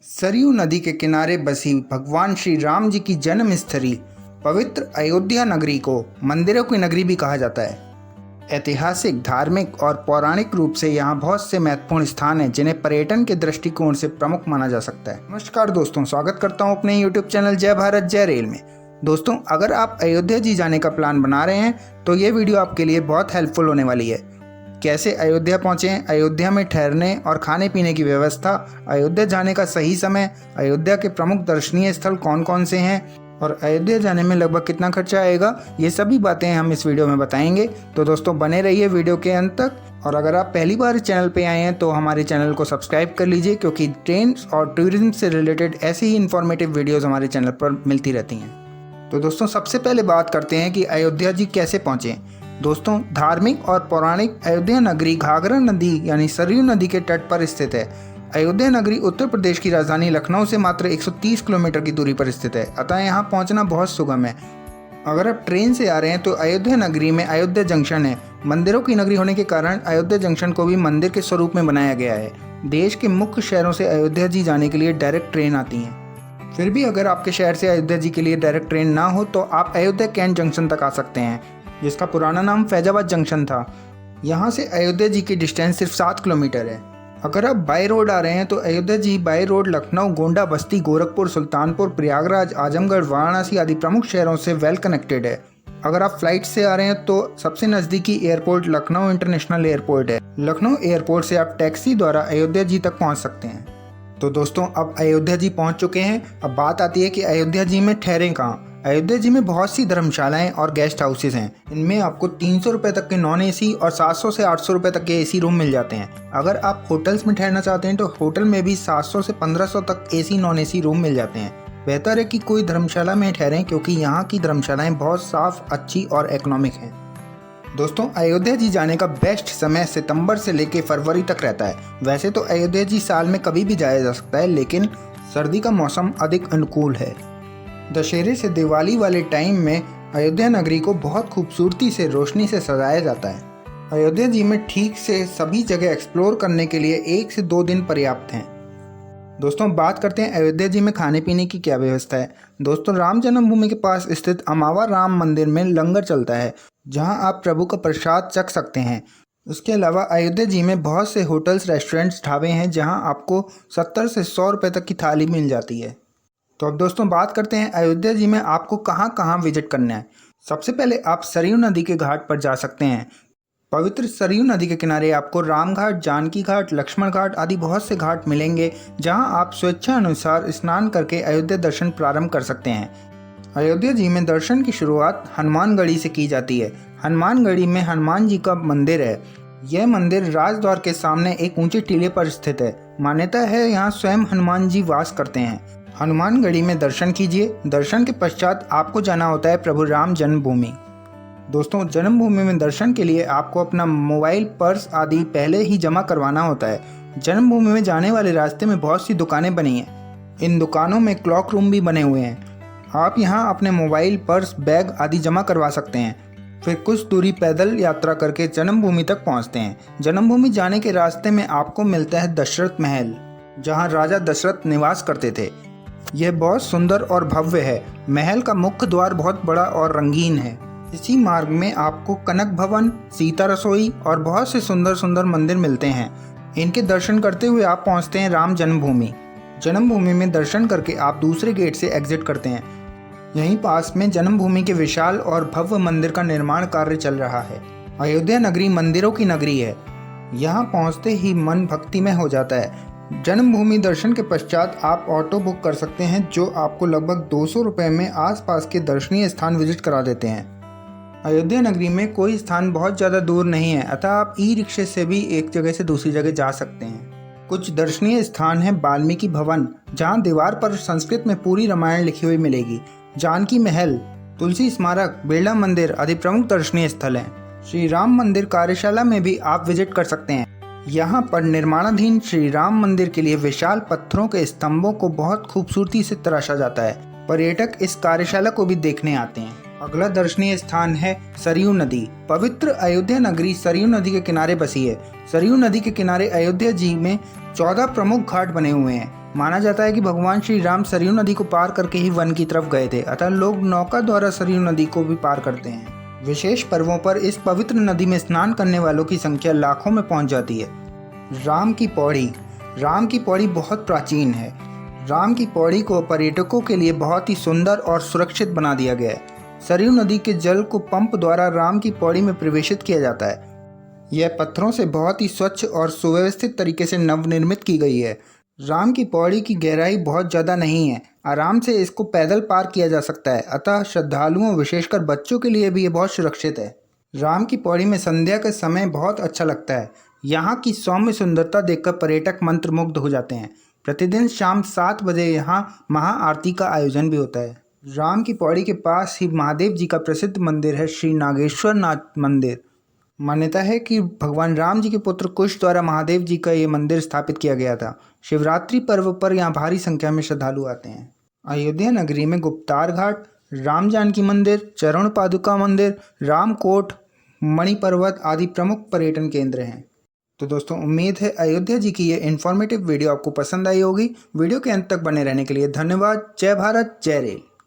सरयू नदी के किनारे बसी भगवान श्री राम जी की जन्म स्थली पवित्र अयोध्या नगरी को मंदिरों की नगरी भी कहा जाता है। ऐतिहासिक, धार्मिक और पौराणिक रूप से यहाँ बहुत से महत्वपूर्ण स्थान हैं जिन्हें पर्यटन के दृष्टिकोण से प्रमुख माना जा सकता है। नमस्कार दोस्तों, स्वागत करता हूँ अपने YouTube चैनल जय भारत जय रेल में। दोस्तों, अगर आप अयोध्या जी जाने का प्लान बना रहे हैं तो ये वीडियो आपके लिए बहुत हेल्पफुल होने वाली है। कैसे अयोध्या पहुँचें, अयोध्या में ठहरने और खाने पीने की व्यवस्था, अयोध्या जाने का सही समय, अयोध्या के प्रमुख दर्शनीय स्थल कौन कौन से हैं और अयोध्या जाने में लगभग कितना खर्चा आएगा, ये सभी बातें हम इस वीडियो में बताएंगे। तो दोस्तों बने रहिए वीडियो के अंत तक। और अगर आप पहली बार चैनल पे आए हैं तो हमारे चैनल को सब्सक्राइब कर लीजिए, क्योंकि ट्रेन और टूरिज्म से रिलेटेड ऐसी ही इन्फॉर्मेटिव वीडियोज़ हमारे चैनल पर मिलती रहती हैं। तो दोस्तों सबसे पहले बात करते हैं कि अयोध्या जी कैसे पहुँचें। दोस्तों, धार्मिक और पौराणिक अयोध्या नगरी घाघरा नदी यानी सरयू नदी के तट पर स्थित है। अयोध्या नगरी उत्तर प्रदेश की राजधानी लखनऊ से मात्र 130 किलोमीटर की दूरी पर स्थित है, अतः यहाँ पहुँचना बहुत सुगम है। अगर आप ट्रेन से आ रहे हैं तो अयोध्या नगरी में अयोध्या जंक्शन है। मंदिरों की नगरी होने के कारण अयोध्या जंक्शन को भी मंदिर के स्वरूप में बनाया गया है। देश के मुख्य शहरों से अयोध्या जी जाने के लिए डायरेक्ट ट्रेन आती हैं। फिर भी अगर आपके शहर से अयोध्या जी के लिए डायरेक्ट ट्रेन ना हो तो आप अयोध्या कैंट जंक्शन तक आ सकते हैं, जिसका पुराना नाम फैजाबाद जंक्शन था। यहाँ से अयोध्या जी की डिस्टेंस सिर्फ 7 किलोमीटर है। अगर आप बाई रोड आ रहे हैं तो अयोध्या जी बाई रोड लखनऊ, गोंडा, बस्ती, गोरखपुर, सुल्तानपुर, प्रयागराज, आजमगढ़, वाराणसी आदि प्रमुख शहरों से वेल कनेक्टेड है। अगर आप फ्लाइट से आ रहे हैं तो सबसे नज़दीकी एयरपोर्ट लखनऊ इंटरनेशनल एयरपोर्ट है। लखनऊ एयरपोर्ट से आप टैक्सी द्वारा अयोध्या जी तक पहुँच सकते हैं। तो दोस्तों अब अयोध्या जी पहुँच चुके हैं। अब बात आती है कि अयोध्या जी में ठहरें कहाँ। अयोध्या जी में बहुत सी धर्मशालाएं और गेस्ट हाउसेज हैं। इनमें आपको 300 रुपये तक के नॉन एसी और 700 से 800 रुपये तक के एसी रूम मिल जाते हैं। अगर आप होटल्स में ठहरना चाहते हैं तो होटल में भी 700 से 1500 तक एसी नॉन एसी रूम मिल जाते हैं। बेहतर है कि कोई धर्मशाला में ठहरें, क्योंकि यहाँ की धर्मशालाएँ बहुत साफ़, अच्छी और इकोनॉमिक हैं। दोस्तों, अयोध्या जी जाने का बेस्ट समय सितंबर से लेकर फरवरी तक रहता है। वैसे तो अयोध्या जी साल में कभी भी जाया जा सकता है, लेकिन सर्दी का मौसम अधिक अनुकूल है। दशहरे से दिवाली वाले टाइम में अयोध्या नगरी को बहुत खूबसूरती से रोशनी से सजाया जाता है। अयोध्या जी में ठीक से सभी जगह एक्सप्लोर करने के लिए 1 से 2 दिन पर्याप्त हैं। दोस्तों बात करते हैं अयोध्या जी में खाने पीने की क्या व्यवस्था है। दोस्तों, राम जन्मभूमि के पास स्थित अमावा राम मंदिर में लंगर चलता है, जहां आप प्रभु का प्रसाद चख सकते हैं। इसके अलावा अयोध्या जी में बहुत से होटल्स, रेस्टोरेंट्स, ढाबे हैं जहां आपको 70 से 100 रुपये तक की थाली मिल जाती है। तो अब दोस्तों बात करते हैं अयोध्या जी में आपको कहां कहां विजिट करना है। सबसे पहले आप सरयू नदी के घाट पर जा सकते हैं। पवित्र सरयू नदी के किनारे आपको राम घाट, जानकी घाट, लक्ष्मण घाट आदि बहुत से घाट मिलेंगे, जहां आप स्वेच्छा अनुसार स्नान करके अयोध्या दर्शन प्रारंभ कर सकते हैं। अयोध्या जी में दर्शन की शुरुआत हनुमानगढ़ी से की जाती है। हनुमानगढ़ी में हनुमान जी का मंदिर है। यह मंदिर राजद्वार के सामने एक ऊंचे टीले पर स्थित है। मान्यता है यहाँ स्वयं हनुमान जी वास करते हैं। हनुमानगढ़ी में दर्शन कीजिए। दर्शन के पश्चात आपको जाना होता है प्रभु राम जन्मभूमि। दोस्तों, जन्मभूमि में दर्शन के लिए आपको अपना मोबाइल, पर्स आदि पहले ही जमा करवाना होता है। जन्मभूमि में जाने वाले रास्ते में बहुत सी दुकानें बनी हैं। इन दुकानों में क्लॉक रूम भी बने हुए हैं। आप यहाँ अपने मोबाइल, पर्स, बैग आदि जमा करवा सकते हैं। फिर कुछ दूरी पैदल यात्रा करके जन्मभूमि तक पहुँचते हैं। जन्मभूमि जाने के रास्ते में आपको मिलता है दशरथ महल, जहाँ राजा दशरथ निवास करते थे। यह बहुत सुंदर और भव्य है। महल का मुख्य द्वार बहुत बड़ा और रंगीन है। इसी मार्ग में आपको कनक भवन, सीता रसोई और बहुत से सुंदर सुंदर मंदिर मिलते हैं। इनके दर्शन करते हुए आप पहुंचते हैं राम जन्मभूमि। जन्मभूमि में दर्शन करके आप दूसरे गेट से एग्जिट करते हैं। यहीं पास में जन्मभूमि के विशाल और भव्य मंदिर का निर्माण कार्य चल रहा है। अयोध्या नगरी मंदिरों की नगरी है। यहाँ पहुँचते ही मन भक्तिमय हो जाता है। जन्मभूमि दर्शन के पश्चात आप ऑटो बुक कर सकते हैं, जो आपको लगभग 200 रुपये में आसपास के दर्शनीय स्थान विजिट करा देते हैं। अयोध्या नगरी में कोई स्थान बहुत ज़्यादा दूर नहीं है, अतः आप ई रिक्शे से भी एक जगह से दूसरी जगह जा सकते हैं। कुछ दर्शनीय स्थान है वाल्मीकि भवन, जहाँ दीवार पर संस्कृत में पूरी रामायण लिखी हुई मिलेगी। जानकी महल, तुलसी स्मारक, बिरला मंदिर आदि प्रमुख दर्शनीय स्थल हैं। श्री राम मंदिर कार्यशाला में भी आप विजिट कर सकते हैं। यहाँ पर निर्माणाधीन श्री राम मंदिर के लिए विशाल पत्थरों के स्तंभों को बहुत खूबसूरती से तराशा जाता है। पर्यटक इस कार्यशाला को भी देखने आते हैं। अगला दर्शनीय स्थान है सरयू नदी। पवित्र अयोध्या नगरी सरयू नदी के किनारे बसी है। सरयू नदी के किनारे अयोध्या जी में 14 प्रमुख घाट बने हुए हैं। माना जाता है कि भगवान श्री राम सरयू नदी को पार करके ही वन की तरफ गए थे, अतः लोग नौका द्वारा सरयू नदी को भी पार करते हैं। विशेष पर्वों पर इस पवित्र नदी में स्नान करने वालों की संख्या लाखों में पहुंच जाती है। राम की पौड़ी बहुत प्राचीन है। राम की पौड़ी को पर्यटकों के लिए बहुत ही सुंदर और सुरक्षित बना दिया गया है। सरयू नदी के जल को पंप द्वारा राम की पौड़ी में प्रवेशित किया जाता है। यह पत्थरों से बहुत ही स्वच्छ और सुव्यवस्थित तरीके से नवनिर्मित की गई है। राम की पौड़ी की गहराई बहुत ज़्यादा नहीं है, आराम से इसको पैदल पार किया जा सकता है, अतः श्रद्धालुओं विशेषकर बच्चों के लिए भी ये बहुत सुरक्षित है। राम की पौड़ी में संध्या का समय बहुत अच्छा लगता है। यहाँ की सौम्य सुंदरता देखकर पर्यटक मंत्रमुग्ध हो जाते हैं। प्रतिदिन शाम 7 बजे यहाँ महाआरती का आयोजन भी होता है। राम की पौड़ी के पास ही महादेव जी का प्रसिद्ध मंदिर है, श्री नागेश्वर नाथ मंदिर। मान्यता है कि भगवान राम जी के पुत्र कुश द्वारा महादेव जी का ये मंदिर स्थापित किया गया था। शिवरात्रि पर्व पर यहाँ भारी संख्या में श्रद्धालु आते हैं। अयोध्या नगरी में गुप्तार घाट, राम जानकी मंदिर, चरण पादुका मंदिर, रामकोट, मणि पर्वत आदि प्रमुख पर्यटन केंद्र हैं। तो दोस्तों, उम्मीद है अयोध्या जी की ये इन्फॉर्मेटिव वीडियो आपको पसंद आई होगी। वीडियो के अंत तक बने रहने के लिए धन्यवाद। जय भारत, जय रेल।